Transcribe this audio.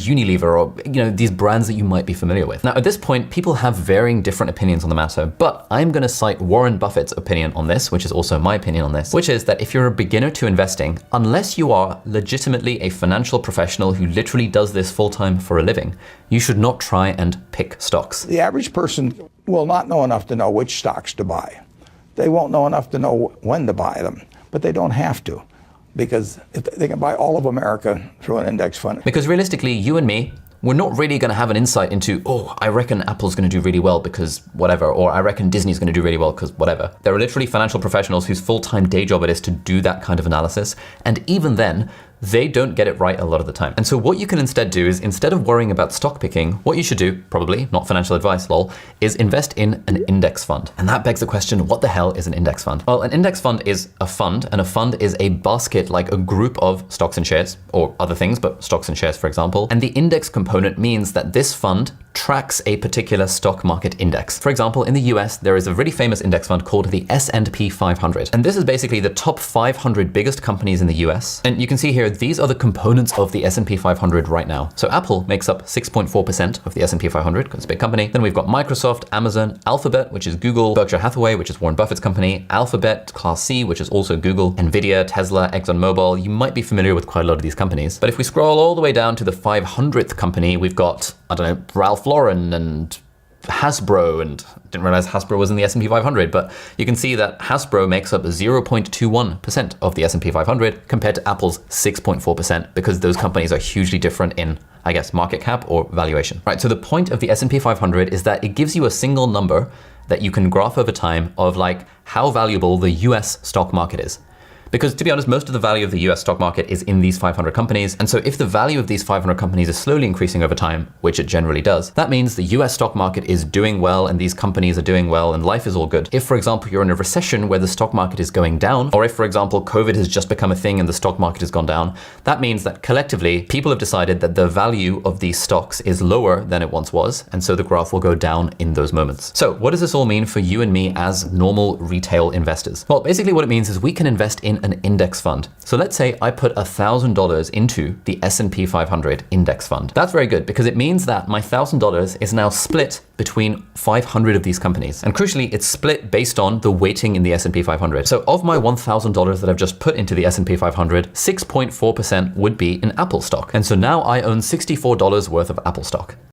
Unilever, or these brands that you might be familiar with. Now, at this point, people have varying different opinions on the matter, but I'm going to cite Warren Buffett's opinion on this, which is also my opinion on this, which is that if you're a beginner to investing, unless you are legitimately a financial professional who literally does this full-time for a living, you should not try and pick stocks. The average person will not know enough to know which stocks to buy. They won't know enough to know when to buy them, but they don't have to, because if they can buy all of America through an index fund. Because realistically, you and me, we're not really going to have an insight into, oh, I reckon Apple's going to do really well because whatever, or I reckon Disney's going to do really well because whatever. There are literally financial professionals whose full-time day job it is to do that kind of analysis. And even then, they don't get it right a lot of the time. And so what you can instead do is, instead of worrying about stock picking, what you should do, probably, not financial advice, lol, is invest in an index fund. And that begs the question, what the hell is an index fund? Well, an index fund is a fund, and a fund is a basket, like a group of stocks and shares, or other things, but stocks and shares, for example. And the index component means that this fund tracks a particular stock market index. For example, in the US, there is a really famous index fund called the S&P 500. And this is basically the top 500 biggest companies in the US. And you can see here, these are the components of the S&P 500 right now. So Apple makes up 6.4% of the S&P 500 because it's a big company. Then we've got Microsoft, Amazon, Alphabet, which is Google, Berkshire Hathaway, which is Warren Buffett's company, Alphabet, Class C, which is also Google, Nvidia, Tesla, ExxonMobil. You might be familiar with quite a lot of these companies. But if we scroll all the way down to the 500th company, we've got, I don't know, Ralph Lauren and Hasbro, and didn't realize Hasbro was in the S&P 500, but you can see that Hasbro makes up 0.21% of the S&P 500 compared to Apple's 6.4%, because those companies are hugely different in, I guess, market cap or valuation. Right, so the point of the S&P 500 is that it gives you a single number that you can graph over time of like how valuable the US stock market is. Because to be honest, most of the value of the US stock market is in these 500 companies. And so if the value of these 500 companies is slowly increasing over time, which it generally does, that means the US stock market is doing well and these companies are doing well and life is all good. If, for example, you're in a recession where the stock market is going down, or if, for example, COVID has just become a thing and the stock market has gone down, that means that collectively people have decided that the value of these stocks is lower than it once was. And so the graph will go down in those moments. So what does this all mean for you and me as normal retail investors? Well, basically what it means is we can invest in an index fund. So let's say I put $1,000 into the S&P 500 index fund. That's very good because it means that my $1,000 is now split between 500 of these companies. And crucially, it's split based on the weighting in the S&P 500. So of my $1,000 that I've just put into the S&P 500, 6.4% would be in Apple stock. And so now I own $64 worth of Apple stock.